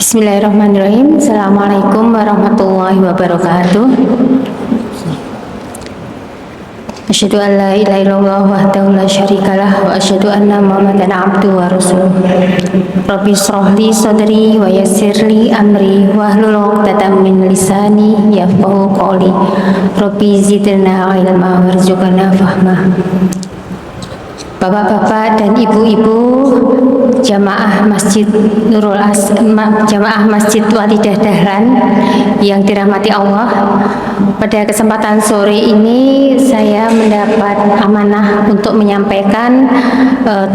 Bismillahirrahmanirrahim. Assalamualaikum warahmatullahi wabarakatuh. Asyhadu an la ilaha illallah wahdahu la syarikalah wa asyhadu anna Muhammadan abduhu wa rasuluh. Rabbi shrah li sadri wa yassir li amri wahlul 'uqdatam min lisani yafqahu qawli. Rabbi zidna ilma warzuqna fahma. Bapak-bapak dan ibu-ibu jamaah Masjid Nurul Jamaah Masjid Walidah Dahlan yang dirahmati Allah, pada kesempatan sore ini saya mendapat amanah untuk menyampaikan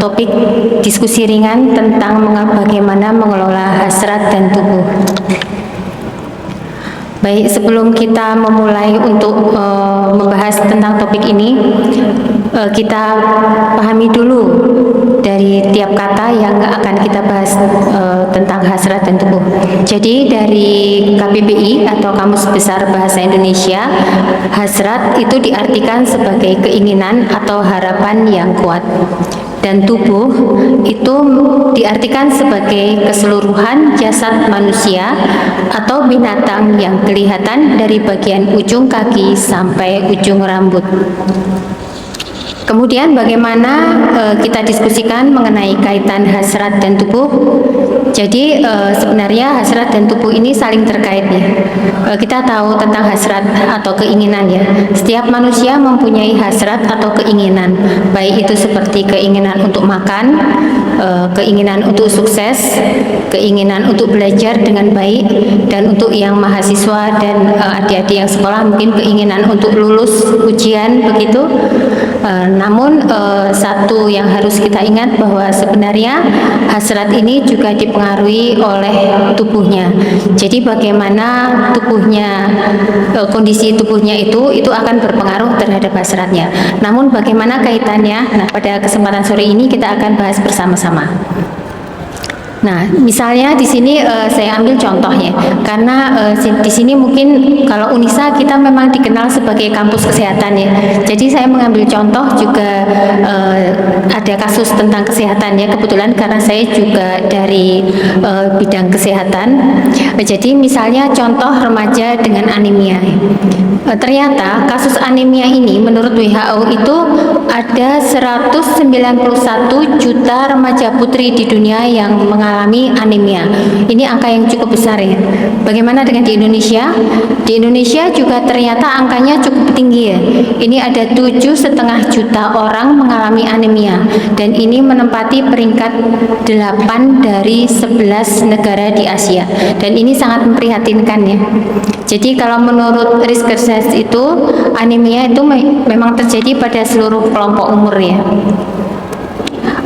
topik diskusi ringan tentang bagaimana mengelola hasrat dan tubuh. Baik, sebelum kita memulai untuk membahas tentang topik ini, kita pahami dulu dari tiap kata yang akan kita bahas tentang hasrat dan tubuh. Jadi dari KBBI atau Kamus Besar Bahasa Indonesia, hasrat itu diartikan sebagai keinginan atau harapan yang kuat. Dan tubuh itu diartikan sebagai keseluruhan jasad manusia atau binatang yang kelihatan dari bagian ujung kaki sampai ujung rambut. Kemudian bagaimana kita diskusikan mengenai kaitan hasrat dan tubuh. Jadi sebenarnya hasrat dan tubuh ini saling terkait ya. Kita tahu tentang hasrat atau keinginan ya. Setiap manusia mempunyai hasrat atau keinginan, baik itu seperti keinginan untuk makan, keinginan untuk sukses, keinginan untuk belajar dengan baik, dan untuk yang mahasiswa dan adik-adik yang sekolah mungkin keinginan untuk lulus ujian begitu. Namun satu yang harus kita ingat bahwa sebenarnya hasrat ini juga dipengaruhi oleh tubuhnya. Jadi bagaimana tubuhnya, kondisi tubuhnya itu akan berpengaruh terhadap hasratnya. Namun bagaimana kaitannya? Nah, pada kesempatan sore ini kita akan bahas bersama-sama. Nah, misalnya di sini saya ambil contohnya, karena di sini mungkin kalau Unisa kita memang dikenal sebagai kampus kesehatan ya. Jadi saya mengambil contoh juga ada kasus tentang kesehatan ya, kebetulan karena saya juga dari bidang kesehatan. Jadi misalnya contoh remaja dengan anemia. Ternyata kasus anemia ini menurut WHO itu ada 191 juta remaja putri di dunia yang mengalami anemia. Ini angka yang cukup besar ya. Bagaimana dengan di Indonesia? Di Indonesia juga ternyata angkanya cukup tinggi ya. Ini ada 7,5 juta orang mengalami anemia, dan ini menempati peringkat 8 dari 11 negara di Asia. Dan ini sangat memprihatinkan ya. Jadi kalau menurut risk itu anemia itu memang terjadi pada seluruh kelompok umur ya.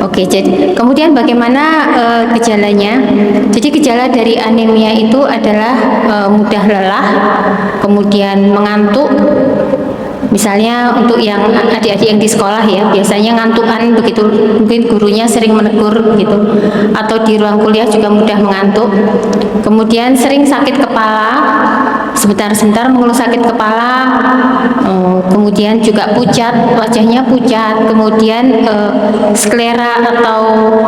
Oke, jadi kemudian bagaimana gejalanya? Jadi gejala dari anemia itu adalah mudah lelah, kemudian mengantuk. Misalnya untuk yang adik-adik yang di sekolah ya, biasanya ngantukan begitu, mungkin gurunya sering menegur gitu, atau di ruang kuliah juga mudah mengantuk. Kemudian sering sakit kepala, sebentar-sebentar mengeluh sakit kepala, kemudian juga pucat, wajahnya pucat, kemudian sklera atau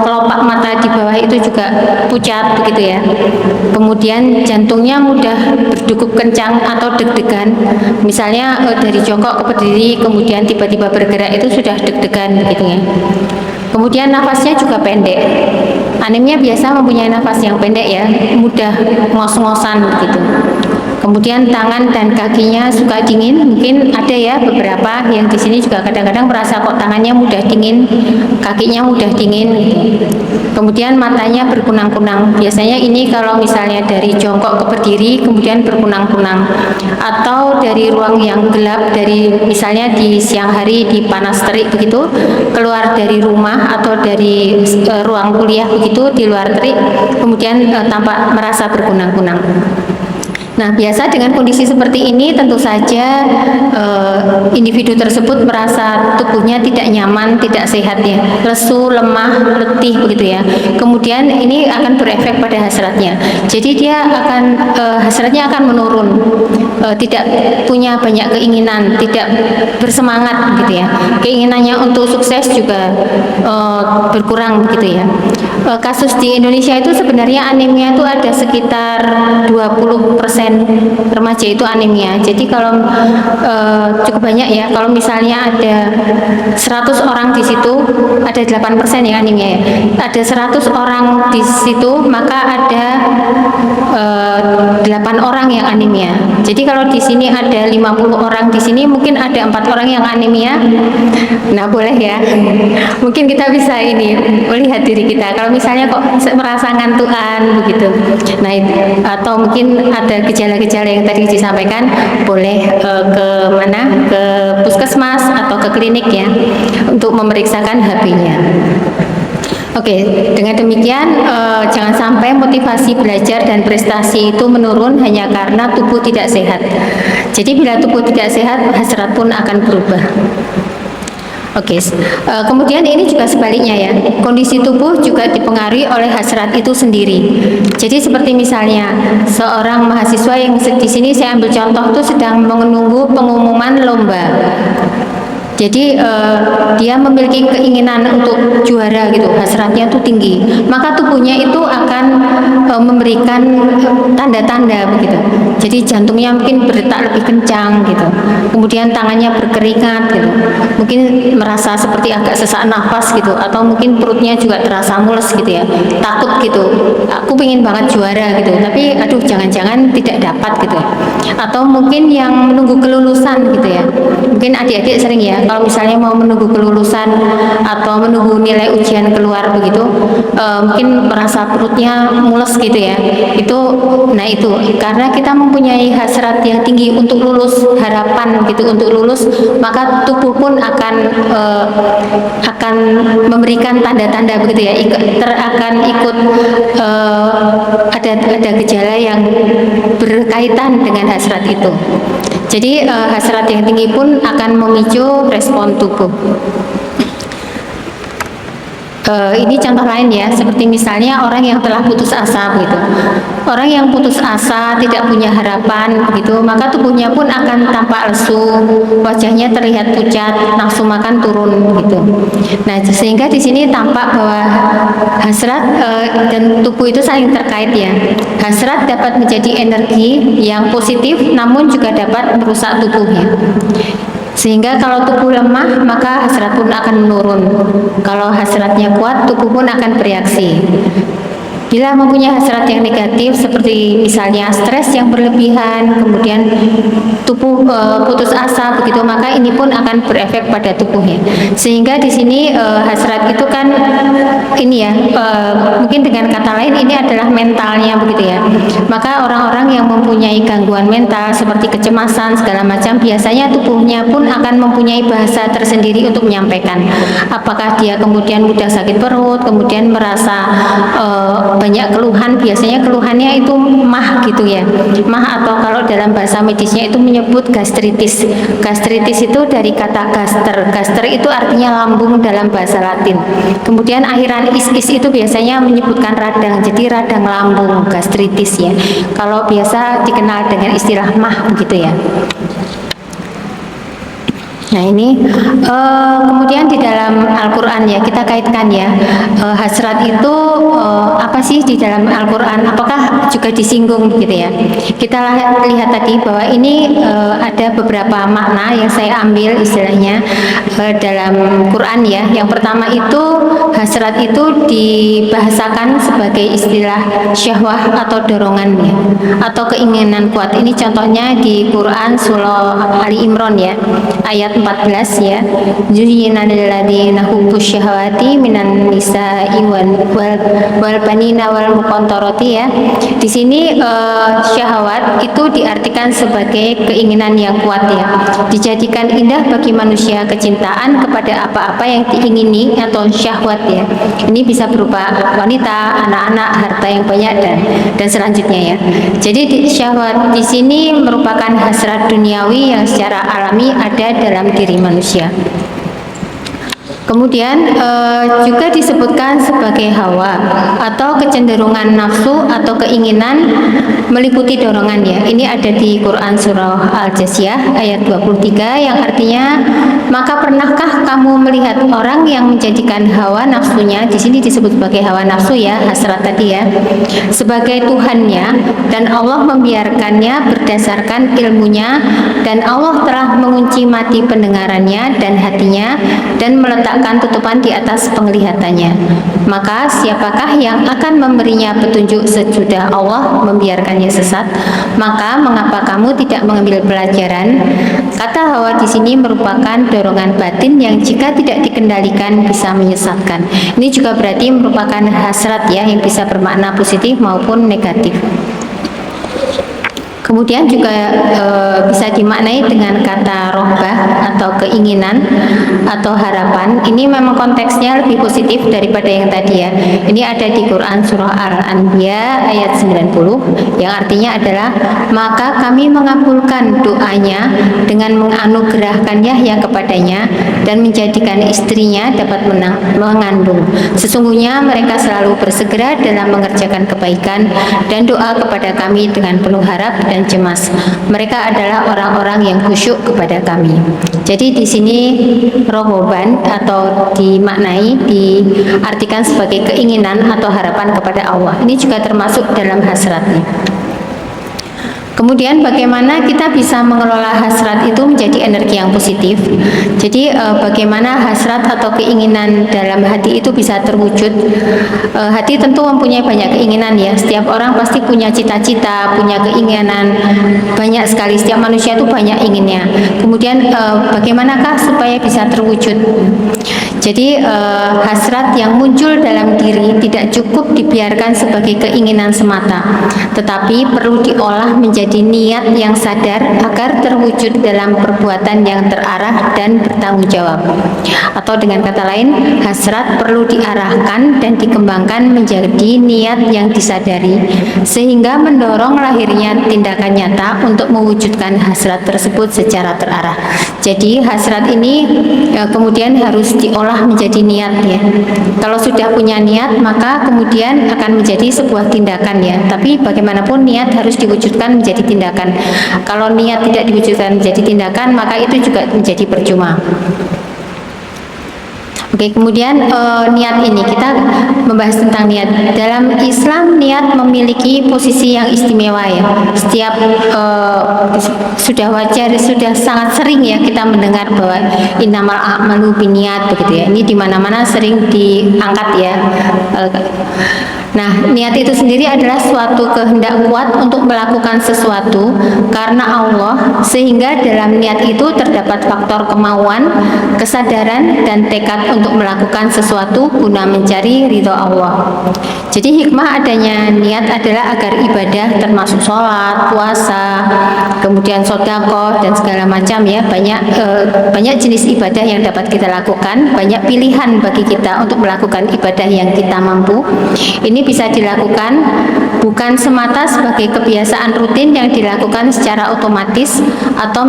kelopak mata di bawah itu juga pucat begitu ya. Kemudian jantungnya mudah berdegup kencang atau deg-degan, misalnya dari jongkok ke berdiri kemudian tiba-tiba bergerak itu sudah deg-degan begitu ya. Kemudian nafasnya juga pendek. Anemia biasa mempunyai nafas yang pendek ya, mudah ngos-ngosan begitu. Kemudian tangan dan kakinya suka dingin, mungkin ada ya beberapa yang di sini juga kadang-kadang merasa kok tangannya mudah dingin, kakinya mudah dingin gitu. Kemudian matanya berkunang-kunang. Biasanya ini kalau misalnya dari jongkok ke berdiri kemudian berkunang-kunang, atau dari ruang yang gelap, dari misalnya di siang hari di panas terik begitu, keluar dari rumah atau dari ruang kuliah begitu di luar terik, kemudian tampak merasa berkunang-kunang. Nah, biasa dengan kondisi seperti ini tentu saja individu tersebut merasa tubuhnya tidak nyaman, tidak sehat ya, lesu, lemah, letih begitu ya. Kemudian ini akan berefek pada hasratnya. Jadi dia akan hasratnya akan menurun, tidak punya banyak keinginan, tidak bersemangat gitu ya. Keinginannya untuk sukses juga berkurang begitu ya. Kasus di Indonesia itu sebenarnya anemia itu ada sekitar 20% remaja itu anemia. Jadi kalau cukup banyak ya. Kalau misalnya ada 100 orang di situ, ada 8% ya anemia ya. Ada 100 orang di situ, maka ada 8 orang yang anemia. Jadi kalau di sini ada 50 orang, di sini mungkin ada 4 orang yang anemia. Nah, boleh ya. Mungkin kita bisa ini melihat diri kita. Kalau misalnya kok merasa ngantukan begitu. Nah, atau mungkin ada gejala-gejala yang tadi disampaikan, boleh ke mana? Ke puskesmas atau ke klinik ya untuk memeriksakan HB-nya. Oke, dengan demikian jangan sampai motivasi belajar dan prestasi itu menurun hanya karena tubuh tidak sehat. Jadi bila tubuh tidak sehat, hasrat pun akan berubah. Oke, kemudian ini juga sebaliknya ya, kondisi tubuh juga dipengaruhi oleh hasrat itu sendiri. Jadi seperti misalnya seorang mahasiswa yang di sini saya ambil contoh itu sedang menunggu pengumuman lomba. Jadi dia memiliki keinginan untuk juara gitu, hasratnya itu tinggi, maka tubuhnya itu akan memberikan tanda-tanda begitu. Jadi jantungnya mungkin berdetak lebih kencang gitu, kemudian tangannya berkeringat gitu, mungkin merasa seperti agak sesak nafas gitu, atau mungkin perutnya juga terasa mules gitu ya, takut gitu, aku pengen banget juara gitu, tapi aduh jangan-jangan tidak dapat gitu, atau mungkin yang menunggu kelulusan gitu ya, mungkin adik-adik sering ya, kalau misalnya mau menunggu kelulusan atau menunggu nilai ujian keluar begitu, mungkin merasa perutnya mules gitu ya. Nah itu karena kita mempunyai hasrat yang tinggi untuk lulus, harapan gitu untuk lulus, maka tubuh pun akan memberikan tanda-tanda begitu ya. Akan ikut ada gejala yang berkaitan dengan hasrat itu. Jadi hasrat yang tinggi pun akan memicu respon tubuh. Ini contoh lain ya, seperti misalnya orang yang telah putus asa begitu. Orang yang putus asa, tidak punya harapan begitu, maka tubuhnya pun akan tampak lesu, wajahnya terlihat pucat, nafsu makan turun begitu. Nah, sehingga di sini tampak bahwa hasrat dan tubuh itu saling terkait ya. Hasrat dapat menjadi energi yang positif, namun juga dapat merusak tubuhnya. Sehingga kalau tubuh lemah, maka hasrat pun akan menurun. Kalau hasratnya kuat, tubuh pun akan bereaksi. Bila mempunyai hasrat yang negatif seperti misalnya stres yang berlebihan, kemudian tubuh putus asa begitu, maka ini pun akan berefek pada tubuhnya. Sehingga di sini hasrat itu kan ini ya, mungkin dengan kata lain ini adalah mentalnya begitu ya. Maka orang-orang yang mempunyai gangguan mental seperti kecemasan segala macam, biasanya tubuhnya pun akan mempunyai bahasa tersendiri untuk menyampaikan. Apakah dia kemudian mudah sakit perut, kemudian merasa banyak keluhan, biasanya keluhannya itu mah gitu ya, mah, atau kalau dalam bahasa medisnya itu menyebut gastritis. Gastritis itu dari kata gaster, gaster itu artinya lambung dalam bahasa Latin. Kemudian akhiran is itu biasanya menyebutkan radang, jadi radang lambung, gastritis ya. Kalau biasa dikenal dengan istilah mah begitu ya. Nah ini kemudian di dalam Al-Quran ya, kita kaitkan ya, hasrat itu apa sih di dalam Al-Quran, apakah juga disinggung gitu ya. Kita lihat tadi bahwa ini ada beberapa makna yang saya ambil istilahnya dalam Quran ya. Yang pertama itu hasrat itu dibahasakan sebagai istilah syahwah atau dorongan ya, atau keinginan kuat. Ini contohnya di Quran surah Ali Imran ya, ayat 14 ya. Zuyyina lil ladzina hubbus syahawati minan nisa'i wal banina wal muqantarati ya. Di sini syahwat itu diartikan sebagai keinginan yang kuat ya. Dijadikan indah bagi manusia kecintaan kepada apa-apa yang diingini atau syahwat ya. Ini bisa berupa wanita, anak-anak, harta yang banyak dan selanjutnya ya. Jadi syahwat di sini merupakan hasrat duniawi yang secara alami ada dalam diri manusia. Kemudian juga disebutkan sebagai hawa atau kecenderungan nafsu atau keinginan meliputi dorongan ya. Ini ada di Quran surah Al-Jasiyah ayat 23 yang artinya, maka pernahkah kamu melihat orang yang menjadikan hawa nafsunya, di sini disebut sebagai hawa nafsu ya, hasrat tadi ya, sebagai Tuhannya, dan Allah membiarkannya berdasarkan ilmunya, dan Allah telah mengunci mati pendengarannya dan hatinya dan meletakkan tutupan di atas penglihatannya. Maka siapakah yang akan memberinya petunjuk sesudah Allah membiarkannya sesat? Maka mengapa kamu tidak mengambil pelajaran? Kata hawa di sini merupakan dorongan batin yang jika tidak dikendalikan bisa menyesatkan. Ini juga berarti merupakan hasrat ya, yang bisa bermakna positif maupun negatif. Kemudian juga bisa dimaknai dengan kata rohbah atau keinginan atau harapan. Ini memang konteksnya lebih positif daripada yang tadi ya. Ini ada di Quran surah Al-Anbiya ayat 90 yang artinya adalah, maka kami mengabulkan doanya dengan menganugerahkan Yahya kepadanya dan menjadikan istrinya dapat mengandung. Sesungguhnya mereka selalu bersegera dalam mengerjakan kebaikan dan doa kepada kami dengan penuh harap dan cemas. Mereka adalah orang-orang yang khusyuk kepada kami. Jadi di sini rohoban atau dimaknai, diartikan sebagai keinginan atau harapan kepada Allah. Ini juga termasuk dalam hasratnya. Kemudian bagaimana kita bisa mengelola hasrat itu menjadi energi yang positif. Jadi bagaimana hasrat atau keinginan dalam hati itu bisa terwujud. Hati tentu mempunyai banyak keinginan ya. Setiap orang pasti punya cita-cita, punya keinginan banyak sekali. Setiap manusia itu banyak inginnya. Kemudian bagaimanakah supaya bisa terwujud? Jadi hasrat yang muncul dalam diri tidak cukup dibiarkan sebagai keinginan semata, tetapi perlu diolah menjadi niat yang sadar agar terwujud dalam perbuatan yang terarah dan bertanggung jawab. Atau dengan kata lain, hasrat perlu diarahkan dan dikembangkan menjadi niat yang disadari sehingga mendorong lahirnya tindakan nyata untuk mewujudkan hasrat tersebut secara terarah. Jadi hasrat ini kemudian harus diolah menjadi niat ya. Kalau sudah punya niat maka kemudian akan menjadi sebuah tindakan ya. Tapi bagaimanapun niat harus diwujudkan menjadi tindakan. Kalau niat tidak diwujudkan menjadi tindakan maka itu juga menjadi percuma. Oke, kemudian niat ini kita membahas tentang niat. Dalam Islam niat memiliki posisi yang istimewa ya. Setiap sudah wajar, sudah sangat sering ya kita mendengar bahwa innamal a'malu binniyat begitu ya. Ini di mana-mana sering diangkat ya. Nah, niat itu sendiri adalah suatu kehendak kuat untuk melakukan sesuatu karena Allah, sehingga dalam niat itu terdapat faktor kemauan, kesadaran, dan tekad untuk melakukan sesuatu guna mencari ridho Allah. Jadi hikmah adanya niat adalah agar ibadah termasuk sholat, puasa, kemudian sedekah dan segala macam ya, banyak jenis ibadah yang dapat kita lakukan, banyak pilihan bagi kita untuk melakukan ibadah yang kita mampu. Ini bisa dilakukan bukan semata sebagai kebiasaan rutin yang dilakukan secara otomatis atau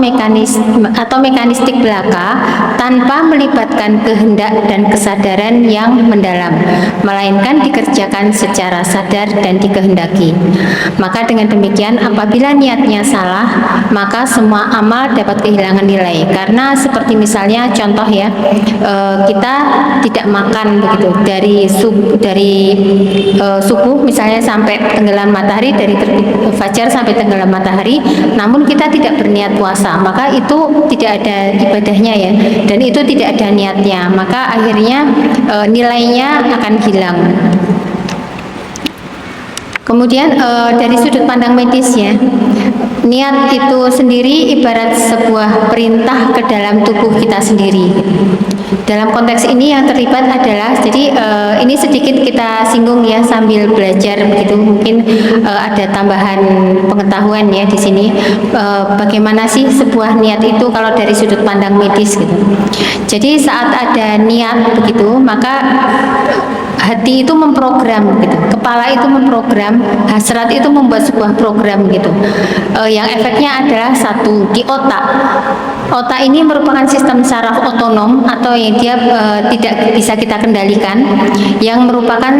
mekanistik belaka tanpa melibatkan kehendak dan kesadaran yang mendalam, melainkan dikerjakan secara sadar dan dikehendaki. Maka dengan demikian apabila niatnya salah, maka semua amal dapat kehilangan nilai. Karena seperti misalnya contoh ya, kita tidak makan begitu dari subuh misalnya sampai tenggelam matahari, dari terbit fajar sampai tenggelam matahari, namun kita tidak berniat puasa, maka itu tidak ada ibadahnya ya, dan itu tidak ada niatnya, maka akhirnya nilainya akan hilang. Kemudian dari sudut pandang medisnya, niat itu sendiri ibarat sebuah perintah ke dalam tubuh kita sendiri. Dalam konteks ini yang terlibat adalah, jadi ini sedikit kita singgung ya sambil belajar begitu, mungkin ada tambahan pengetahuan ya di sini. Bagaimana sih sebuah niat itu kalau dari sudut pandang medis gitu. Jadi saat ada niat begitu, maka hati itu memprogram gitu, kepala itu memprogram, hasrat itu membuat sebuah program gitu, yang efeknya adalah satu di otak. Otak ini merupakan sistem saraf otonom atau yang dia tidak bisa kita kendalikan, yang merupakan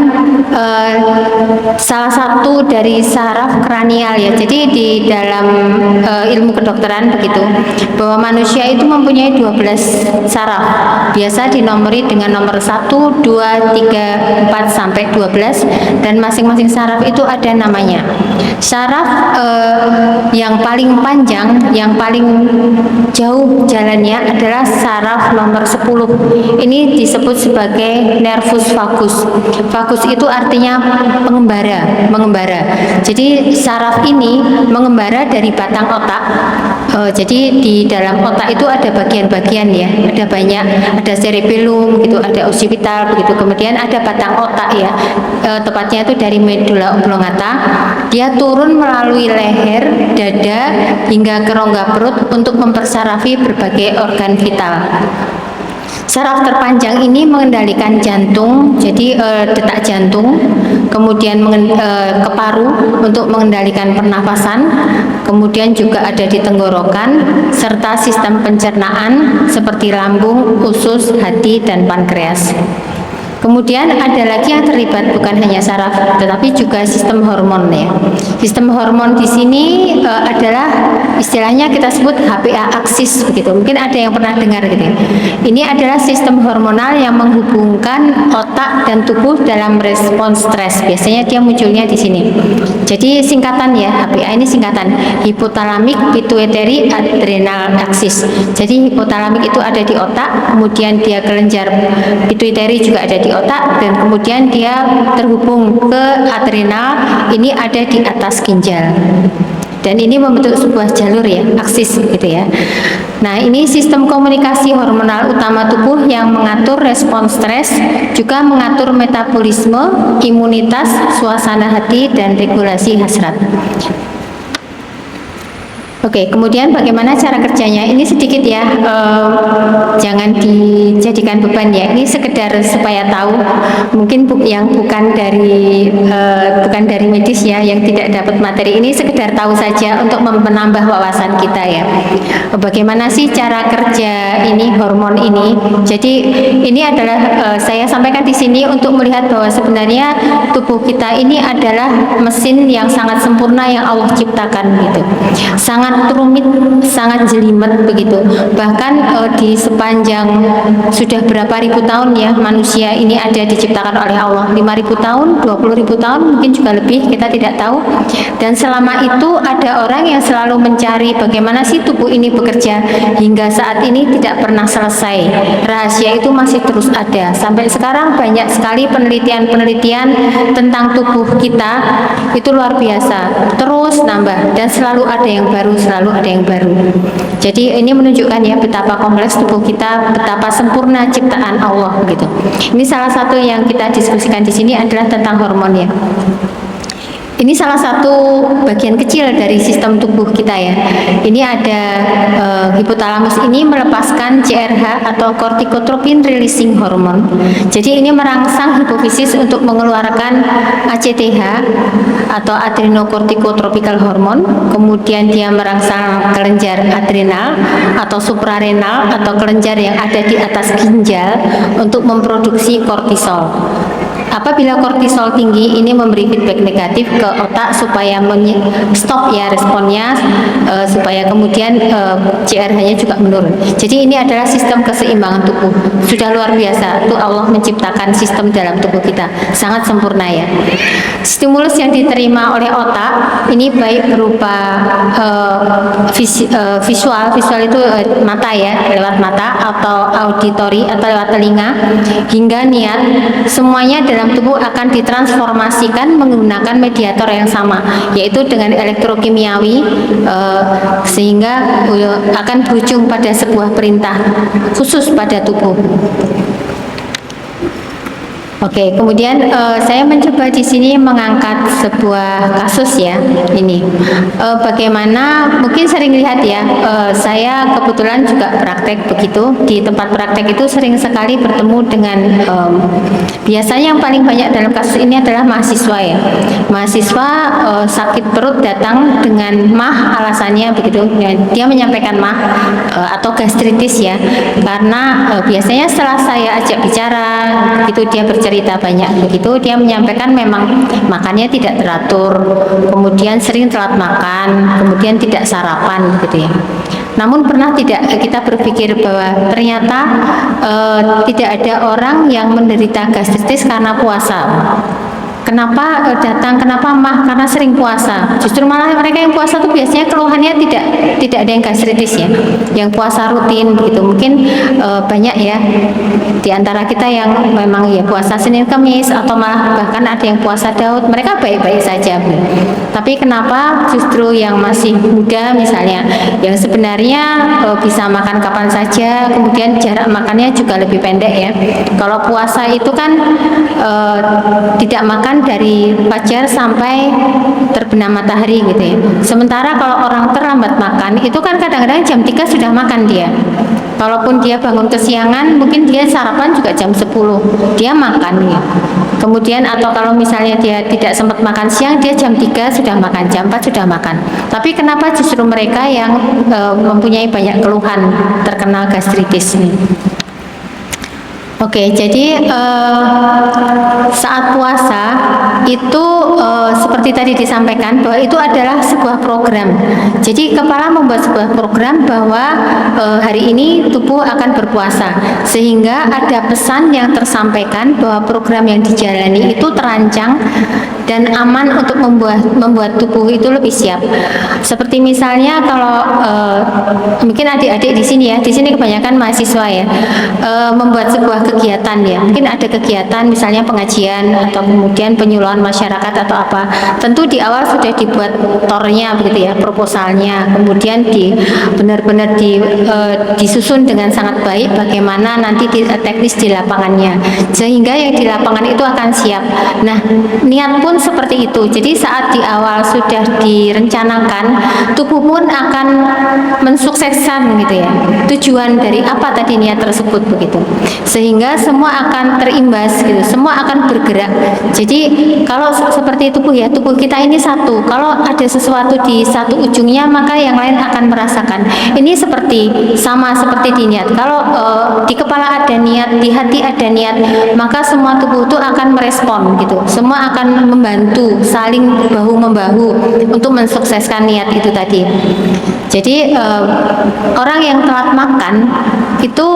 salah satu dari saraf kranial ya. Jadi di dalam ilmu kedokteran begitu, bahwa manusia itu mempunyai 12 saraf, biasa dinomori dengan nomor 1, 2, 3, 4 sampai 12, dan masing-masing saraf itu ada namanya. Saraf yang paling panjang, yang paling jauh jalannya adalah saraf nomor 10. Ini disebut sebagai nervus vagus. Vagus itu artinya mengembara. Jadi saraf ini mengembara dari batang otak. Jadi di dalam otak itu ada bagian-bagian ya, ada banyak, ada cerebellum gitu, ada occipital begitu, kemudian ada batang otak ya, tepatnya itu dari medulla oblongata. Dia turun melalui leher, dada hingga ke rongga perut untuk mempersarafi berbagai organ vital. Saraf terpanjang ini mengendalikan jantung, jadi detak jantung, kemudian ke paru untuk mengendalikan pernafasan, kemudian juga ada di tenggorokan, serta sistem pencernaan seperti lambung, usus, hati, dan pankreas. Kemudian ada lagi yang terlibat bukan hanya saraf, tetapi juga sistem hormon ya. Sistem hormon di sini adalah istilahnya kita sebut HPA aksis begitu. Mungkin ada yang pernah dengar gitu. Ini adalah sistem hormonal yang menghubungkan otak dan tubuh dalam respons stres. Biasanya dia munculnya di sini. Jadi singkatan ya, HPA ini singkatan Hypothalamic Pituitary Adrenal Axis. Jadi hipotalamik itu ada di otak, kemudian dia kelenjar pituitary juga ada di otak, dan kemudian dia terhubung ke adrenal, ini ada di atas ginjal, dan ini membentuk sebuah jalur ya, aksis gitu ya. Nah, ini sistem komunikasi hormonal utama tubuh yang mengatur respons stres, juga mengatur metabolisme, imunitas, suasana hati, dan regulasi hasrat. Oke, kemudian bagaimana cara kerjanya? Ini sedikit ya, jangan dijadikan beban ya. Ini sekedar supaya tahu, mungkin yang bukan dari medis ya, yang tidak dapat materi ini sekedar tahu saja untuk menambah wawasan kita ya. Bagaimana sih cara kerja ini hormon ini? Jadi ini adalah saya sampaikan di sini untuk melihat bahwa sebenarnya tubuh kita ini adalah mesin yang sangat sempurna yang Allah ciptakan gitu. Sangat rumit, sangat jelimet begitu. Bahkan di sepanjang sudah berapa ribu tahun ya manusia ini ada diciptakan oleh Allah, 5.000 tahun, 20.000 tahun, mungkin juga lebih, kita tidak tahu. Dan selama itu ada orang yang selalu mencari bagaimana sih tubuh ini bekerja, hingga saat ini tidak pernah selesai. Rahasia itu masih terus ada. Sampai sekarang banyak sekali penelitian-penelitian tentang tubuh kita, itu luar biasa, terus nambah, dan selalu ada yang baru, selalu ada yang baru. Jadi ini menunjukkan ya betapa kompleks tubuh kita, betapa sempurna ciptaan Allah gitu. Ini salah satu yang kita diskusikan di sini adalah tentang hormon ya. Ini salah satu bagian kecil dari sistem tubuh kita ya. Ini ada hipotalamus ini melepaskan CRH atau corticotropin releasing hormone. Jadi ini merangsang hipofisis untuk mengeluarkan ACTH atau adrenocorticotropical hormone. Kemudian dia merangsang kelenjar adrenal atau suprarenal atau kelenjar yang ada di atas ginjal untuk memproduksi kortisol. Apabila kortisol tinggi, ini memberi feedback negatif ke otak supaya stop ya responnya, supaya kemudian CRH-nya juga menurun. Jadi ini adalah sistem keseimbangan tubuh. Sudah luar biasa, itu Allah menciptakan sistem dalam tubuh kita, sangat sempurna ya. Stimulus yang diterima oleh otak ini baik berupa visual itu mata ya, lewat mata, atau auditory atau lewat telinga, hingga niat, semuanya adalah dalam tubuh akan ditransformasikan menggunakan mediator yang sama, yaitu dengan elektrokimiawi, sehingga akan berujung pada sebuah perintah khusus pada tubuh. Oke, kemudian saya mencoba di sini mengangkat sebuah kasus ya. Ini bagaimana, mungkin sering lihat ya, saya kebetulan juga praktek begitu. Di tempat praktek itu sering sekali bertemu dengan biasanya yang paling banyak dalam kasus ini adalah mahasiswa ya. Mahasiswa sakit perut datang dengan mah, alasannya begitu. Dia menyampaikan mah atau gastritis ya, karena biasanya setelah saya ajak bicara itu dia cerita banyak begitu, dia menyampaikan memang makannya tidak teratur, kemudian sering telat makan, kemudian tidak sarapan gitu ya. Namun pernah tidak kita berpikir bahwa ternyata tidak ada orang yang menderita gastritis karena puasa. Kenapa datang, kenapa mah? Karena sering puasa. Justru malah mereka yang puasa tuh biasanya keluhannya tidak ada yang gastritis ya, yang puasa rutin begitu. Mungkin banyak ya di antara kita yang memang ya puasa Senin Kamis, atau malah bahkan ada yang puasa Daud, mereka baik-baik saja Bu. Tapi kenapa justru yang masih muda misalnya, yang sebenarnya bisa makan kapan saja, kemudian jarak makannya juga lebih pendek ya. Kalau puasa itu kan tidak makan dari fajar sampai terbenam matahari gitu ya. Sementara kalau orang terlambat makan itu kan kadang-kadang jam 3 sudah makan dia. Kalaupun dia bangun kesiangan, mungkin dia sarapan juga jam 10 dia makan ya. Kemudian atau kalau misalnya dia tidak sempat makan siang, dia jam 3 sudah makan, jam 4 sudah makan. Tapi kenapa justru mereka yang mempunyai banyak keluhan terkena gastritis nih? Oke, jadi saat puasa itu seperti tadi disampaikan bahwa itu adalah sebuah program. Jadi kepala membuat sebuah program bahwa hari ini tubuh akan berpuasa, sehingga ada pesan yang tersampaikan bahwa program yang dijalani itu terancang dan aman untuk membuat tubuh itu lebih siap. Seperti misalnya kalau mungkin adik-adik di sini ya, di sini kebanyakan mahasiswa ya, membuat sebuah kegiatan ya, mungkin ada kegiatan misalnya pengajian atau kemudian penyuluhan masyarakat atau apa. Tentu di awal sudah dibuat tornya begitu ya, proposalnya, kemudian benar-benar disusun dengan sangat baik bagaimana nanti teknis di lapangannya, sehingga yang di lapangan itu akan siap. Nah, niat pun seperti itu. Jadi saat di awal sudah direncanakan, tubuh pun akan mensukseskan gitu ya, tujuan dari apa tadi niat tersebut begitu, sehingga semua akan terimbas gitu, semua akan bergerak. Jadi kalau seperti tubuh ya, tubuh kita ini satu. Kalau ada sesuatu di satu ujungnya, maka yang lain akan merasakan. Ini sama seperti di niat. Kalau di kepala ada niat, di hati ada niat, maka semua tubuh itu akan merespon gitu. Semua akan membantu, saling bahu membahu untuk mensukseskan niat itu tadi. Jadi orang yang telat makan itu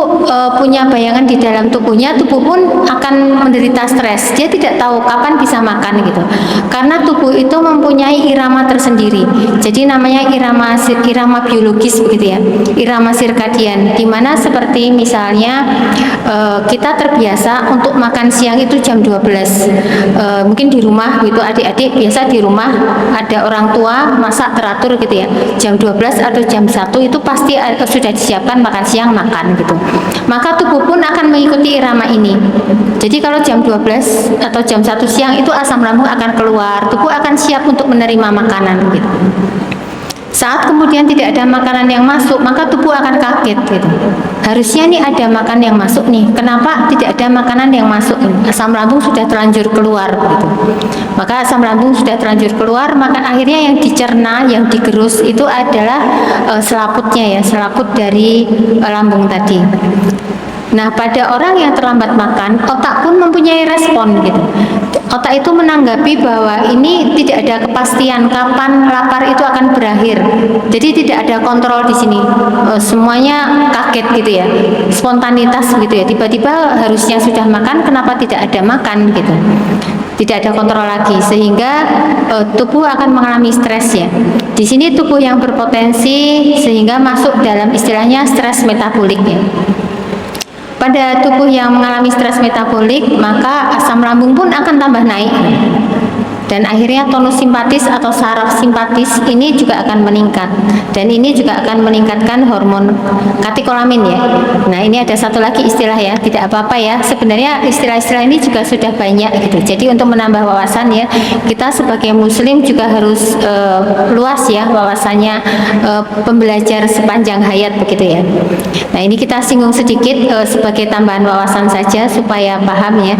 punya bayangan di dalam tubuhnya, tubuh pun akan menderita stres. Dia tidak tahu kapan bisa makan gitu, karena tubuh itu mempunyai irama tersendiri. Jadi namanya irama biologis begitu ya, irama sirkadian, dimana seperti misalnya kita terbiasa untuk makan siang itu jam 12. Mungkin di rumah gitu, adik-adik biasa di rumah ada orang tua masak teratur gitu ya, jam 12 atau jam 1 itu pasti sudah disiapkan makan siang, makan gitu. Maka tubuh pun akan mengikuti irama ini. Jadi kalau jam 12 atau jam 1 siang itu asam lambung akan keluar, tubuh akan siap untuk menerima makanan gitu. Saat kemudian tidak ada makanan yang masuk, maka tubuh akan kaget gitu. Harusnya nih ada makan yang masuk nih, kenapa tidak ada makanan yang masuk? Asam lambung sudah terlanjur keluar gitu. Maka asam lambung sudah terlanjur keluar, maka akhirnya yang dicerna, yang digerus itu adalah selaputnya ya, selaput dari lambung tadi. Nah, pada orang yang terlambat makan, otak pun mempunyai respon gitu. Otak itu menanggapi bahwa ini tidak ada kepastian kapan lapar itu akan berakhir. Jadi tidak ada kontrol di sini. Semuanya kaget gitu ya, spontanitas gitu ya. Tiba-tiba harusnya sudah makan, kenapa tidak ada makan gitu. Tidak ada kontrol lagi, sehingga tubuh akan mengalami stres ya. Di sini tubuh yang berpotensi sehingga masuk dalam istilahnya stres metabolik ya. Pada tubuh yang mengalami stres metabolik, maka asam lambung pun akan tambah naik. Dan akhirnya tonus simpatis atau saraf simpatis ini juga akan meningkat, dan ini juga akan meningkatkan hormon katekolamin ya. Nah, ini ada satu lagi istilah ya, tidak apa-apa ya, sebenarnya istilah-istilah ini juga sudah banyak gitu. Jadi untuk menambah wawasan ya, kita sebagai muslim juga harus luas ya wawasannya, pembelajar sepanjang hayat begitu ya. Nah, ini kita singgung sedikit sebagai tambahan wawasan saja supaya paham ya.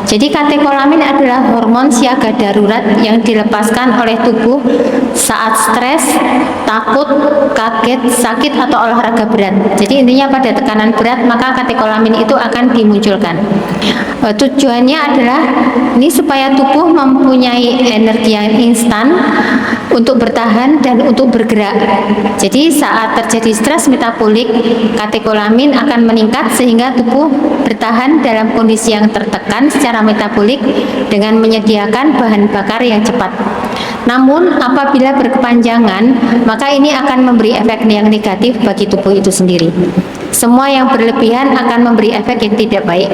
Jadi katekolamin adalah hormon siaga darurat yang dilepaskan oleh tubuh saat stres, takut, kaget, sakit atau olahraga berat. Jadi intinya pada tekanan berat maka katekolamin itu akan dimunculkan. Tujuannya adalah ini supaya tubuh mempunyai energi yang instan untuk bertahan dan untuk bergerak. Jadi saat terjadi stres metabolik, katekolamin akan meningkat sehingga tubuh bertahan dalam kondisi yang tertekan secara metabolik dengan menyediakan bahan bakar yang cepat. Namun apabila berkepanjangan, maka ini akan memberi efek yang negatif bagi tubuh itu sendiri. Semua yang berlebihan akan memberi efek yang tidak baik.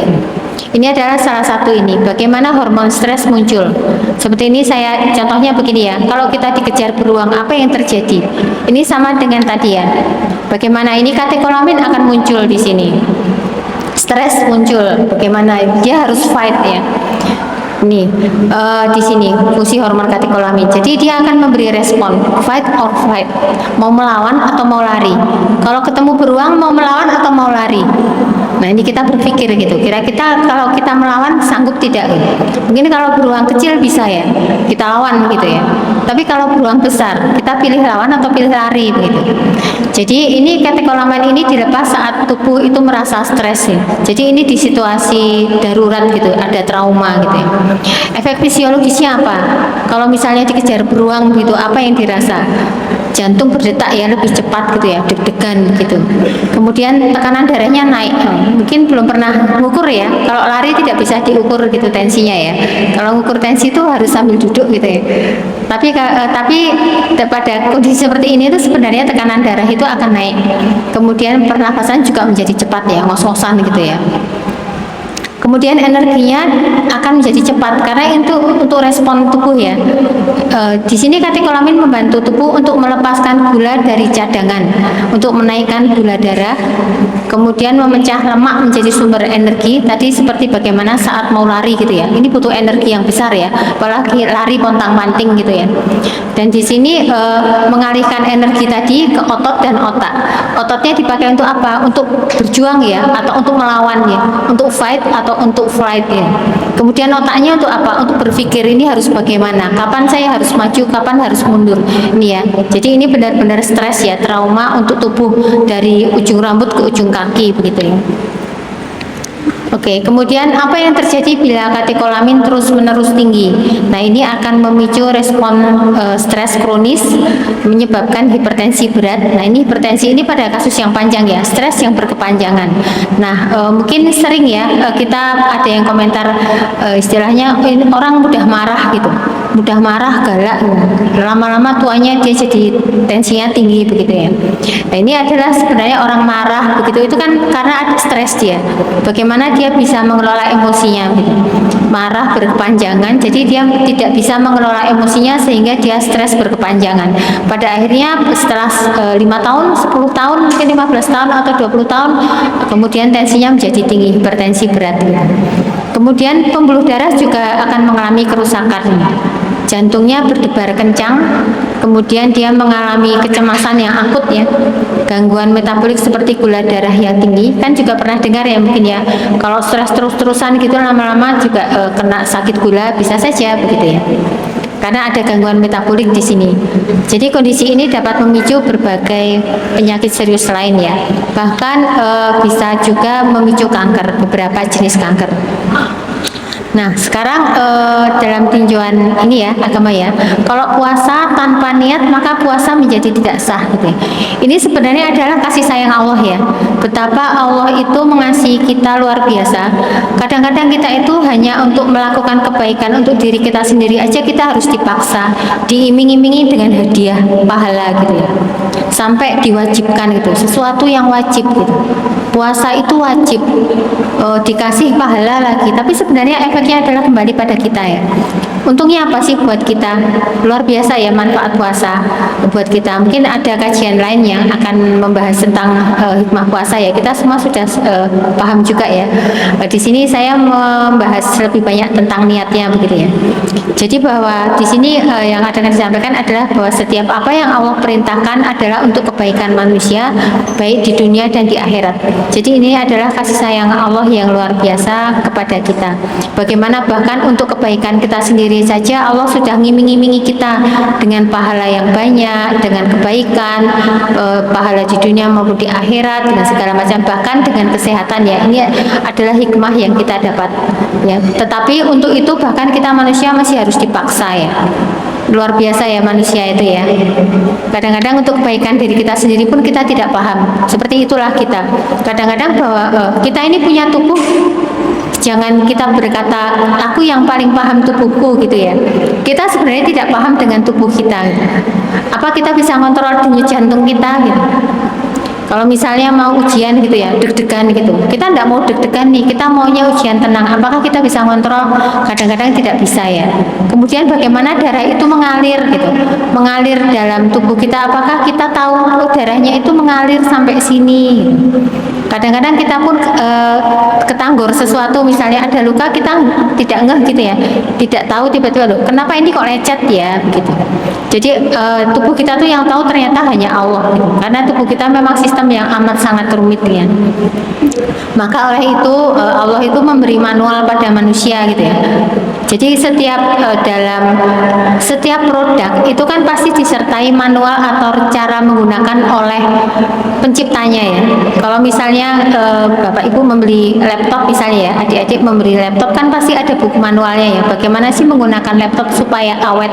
Ini adalah salah satu ini, bagaimana hormon stres muncul. Seperti ini saya contohnya begini ya, kalau kita dikejar beruang, apa yang terjadi? Ini sama dengan tadi ya. Bagaimana ini katekolamin akan muncul di sini. Stres muncul, bagaimana dia harus fight ya. Nih, di sini fungsi hormon katekolamin. Jadi dia akan memberi respon fight or flight, mau melawan atau mau lari. Kalau ketemu beruang mau melawan atau mau lari. Nah, ini kita berpikir gitu. Kira-kira kalau kita melawan sanggup tidak? Mungkin kalau beruang kecil bisa ya, kita lawan gitu ya. Tapi kalau beruang besar, kita pilih lawan atau pilih lari begitu. Jadi ini katekolamin ini dilepas saat tubuh itu merasa stres ya. Jadi ini di situasi darurat gitu, ada trauma gitu ya. Efek fisiologisnya apa? Kalau misalnya dikejar beruang gitu, apa yang dirasa? Jantung berdetak ya lebih cepat gitu ya, deg-degan gitu. Kemudian tekanan darahnya naik. Mungkin belum pernah ngukur ya. Kalau lari tidak bisa diukur gitu tensinya ya. Kalau ngukur tensi itu harus sambil duduk gitu ya. Tapi pada kondisi seperti ini itu sebenarnya tekanan darah itu akan naik. Kemudian pernafasan juga menjadi cepat ya, ngos-ngosan gitu ya. Kemudian energinya akan menjadi cepat karena itu untuk respon tubuh ya. Di sini katekolamin membantu tubuh untuk melepaskan gula dari cadangan, untuk menaikkan gula darah, kemudian memecah lemak menjadi sumber energi. Tadi seperti bagaimana saat mau lari gitu ya. Ini butuh energi yang besar ya, apalagi lari pontang-panting gitu ya. Dan di sini mengalihkan energi tadi ke otot dan otak. Ototnya dipakai untuk apa? Untuk berjuang ya, atau untuk melawan ya, untuk fight atau untuk flight ya. Kemudian otaknya untuk apa? Untuk berpikir ini harus bagaimana, kapan saya harus maju, kapan harus mundur. Ini ya. Jadi ini benar-benar stres ya, trauma untuk tubuh dari ujung rambut ke ujung kaki begitu ya. Oke, kemudian apa yang terjadi bila katekolamin terus-menerus tinggi? Nah, ini akan memicu respon stres kronis, menyebabkan hipertensi berat. Nah, ini hipertensi ini pada kasus yang panjang ya, stres yang berkepanjangan. Nah, mungkin sering ya kita ada yang komentar istilahnya orang mudah marah gitu, mudah marah, galak. Lama-lama tuanya dia jadi tensinya tinggi begitu ya. Nah, ini adalah sebenarnya orang marah begitu itu kan karena ada stres dia. Bagaimana dia bisa mengelola emosinya gitu. Marah berkepanjangan, jadi dia tidak bisa mengelola emosinya sehingga dia stres berkepanjangan. Pada akhirnya setelah 5 tahun, 10 tahun, mungkin 15 tahun atau 20 tahun, kemudian tensinya menjadi tinggi, hipertensi berat. Kemudian pembuluh darah juga akan mengalami kerusakan. Jantungnya berdebar kencang, kemudian dia mengalami kecemasan yang akut ya, gangguan metabolik seperti gula darah yang tinggi. Kan juga pernah dengar ya mungkin ya, kalau stres terus-terusan gitu lama-lama juga kena sakit gula bisa saja begitu ya, karena ada gangguan metabolik di sini. Jadi kondisi ini dapat memicu berbagai penyakit serius lain ya, bahkan bisa juga memicu kanker, beberapa jenis kanker. Nah, sekarang dalam tinjauan ini ya, agama ya, kalau puasa tanpa niat maka puasa menjadi tidak sah gitu ya. Ini sebenarnya adalah kasih sayang Allah ya. Betapa Allah itu mengasihi kita luar biasa. Kadang-kadang kita itu hanya untuk melakukan kebaikan untuk diri kita sendiri aja kita harus dipaksa, diiming-imingi dengan hadiah pahala gitu ya. Sampai diwajibkan gitu, sesuatu yang wajib gitu. Puasa itu wajib, dikasih pahala lagi, tapi sebenarnya efeknya adalah kembali pada kita ya. Untungnya apa sih buat kita? Luar biasa ya manfaat puasa buat kita. Mungkin ada kajian lain yang akan membahas tentang hikmah puasa ya. Kita semua sudah paham juga ya. Di sini saya membahas lebih banyak tentang niatnya begitu ya. Jadi bahwa di sini yang akan disampaikan adalah bahwa setiap apa yang Allah perintahkan adalah untuk kebaikan manusia, baik di dunia dan di akhirat. Jadi ini adalah kasih sayang Allah yang luar biasa kepada kita. Bagaimana bahkan untuk kebaikan kita sendiri saja Allah sudah ngiming-ngimingi kita dengan pahala yang banyak, dengan kebaikan, pahala di dunia maupun di akhirat, dengan segala macam, bahkan dengan kesehatan ya. Ini adalah hikmah yang kita dapat ya. Tetapi untuk itu bahkan kita manusia masih harus dipaksa ya. Luar biasa ya manusia itu ya. Kadang-kadang untuk kebaikan diri kita sendiri pun kita tidak paham. Seperti itulah kita. Kadang-kadang bahwa kita ini punya tubuh, jangan kita berkata aku yang paling paham tubuhku gitu ya. Kita sebenarnya tidak paham dengan tubuh kita gitu. Apa kita bisa kontrol denyut jantung kita gitu? Kalau misalnya mau ujian gitu ya, deg-degan gitu, kita tidak mau deg-degan nih, kita maunya ujian tenang. Apakah kita bisa kontrol? Kadang-kadang tidak bisa ya. Kemudian bagaimana darah itu mengalir gitu, mengalir dalam tubuh kita? Apakah kita tahu darahnya itu mengalir sampai sini? Kadang-kadang kita pun ketanggor sesuatu, misalnya ada luka, kita tidak ngeh gitu ya, tidak tahu tiba-tiba loh, kenapa ini kok lecet ya begitu. Jadi tubuh kita tuh yang tahu ternyata hanya Allah gitu. Karena tubuh kita memang sistem yang amat sangat rumit ya. Maka oleh itu Allah itu memberi manual pada manusia gitu ya. Jadi dalam setiap produk itu kan pasti disertai manual atau cara menggunakan oleh penciptanya ya. Kalau misalnya Bapak Ibu membeli laptop misalnya ya, adik-adik membeli laptop kan pasti ada buku manualnya ya. Bagaimana sih menggunakan laptop supaya awet,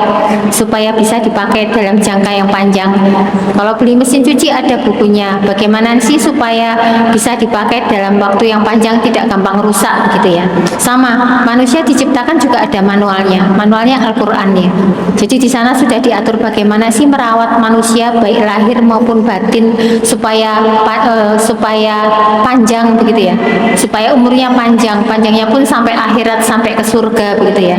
supaya bisa dipakai dalam jangka yang panjang. Kalau beli mesin cuci ada bukunya. Bagaimana sih supaya bisa dipakai dalam waktu yang panjang, tidak gampang rusak gitu ya. Sama, manusia diciptakan juga ada manualnya. Manualnya Al-Qur'an ya. Jadi di sana sudah diatur bagaimana sih merawat manusia baik lahir maupun batin supaya panjang begitu ya. Supaya umurnya panjang, panjangnya pun sampai akhirat, sampai ke surga begitu ya.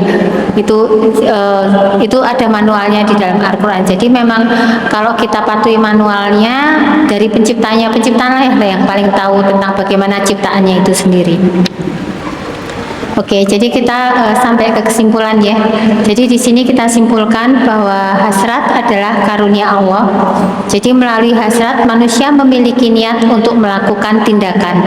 Itu ada manualnya di dalam Al-Quran. Jadi memang kalau kita patuhi manualnya dari penciptanya lah yang paling tahu tentang bagaimana ciptaannya itu sendiri. Oke, jadi kita sampai ke kesimpulan ya. Jadi di sini kita simpulkan bahwa hasrat adalah karunia Allah. Jadi melalui hasrat manusia memiliki niat untuk melakukan tindakan.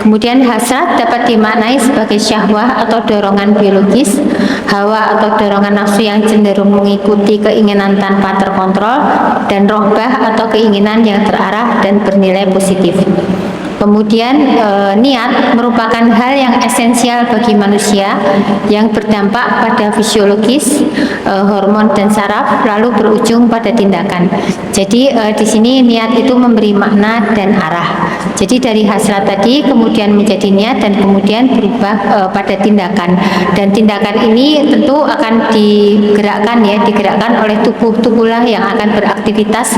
Kemudian hasrat dapat dimaknai sebagai syahwah atau dorongan biologis, hawa atau dorongan nafsu yang cenderung mengikuti keinginan tanpa terkontrol, dan rohbah atau keinginan yang terarah dan bernilai positif. Kemudian niat merupakan hal yang esensial bagi manusia yang berdampak pada fisiologis, hormon dan saraf, lalu berujung pada tindakan. Jadi di sini niat itu memberi makna dan arah. Jadi dari hasrat tadi kemudian menjadi niat dan kemudian berubah pada tindakan. Dan tindakan ini tentu akan digerakkan oleh tubuh-tubuhlah yang akan beraktivitas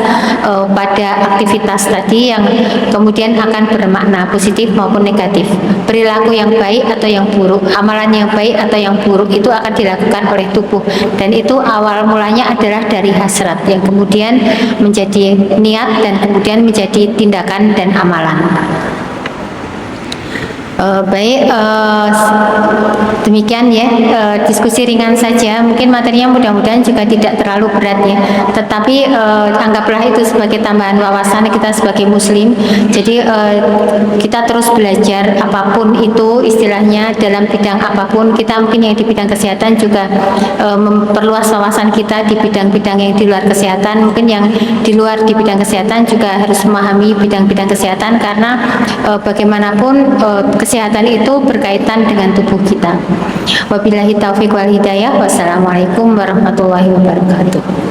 pada aktivitas tadi yang kemudian akan bermakna positif maupun negatif. Perilaku yang baik atau yang buruk, amalan yang baik atau yang buruk itu akan dilakukan oleh tubuh, dan itu awal mulanya adalah dari hasrat yang kemudian menjadi niat dan kemudian menjadi tindakan dan amalan. Demikian ya, diskusi ringan saja, mungkin materinya mudah-mudahan juga tidak terlalu berat ya, tetapi anggaplah itu sebagai tambahan wawasan kita sebagai muslim. Jadi kita terus belajar apapun itu istilahnya dalam bidang apapun. Kita mungkin yang di bidang kesehatan juga memperluas wawasan kita di bidang-bidang yang di luar kesehatan. Mungkin yang di luar di bidang kesehatan juga harus memahami bidang-bidang kesehatan, karena bagaimanapun kesehatan itu berkaitan dengan tubuh kita. Wabillahi taufiq wal hidayah. Wassalamualaikum warahmatullahi wabarakatuh.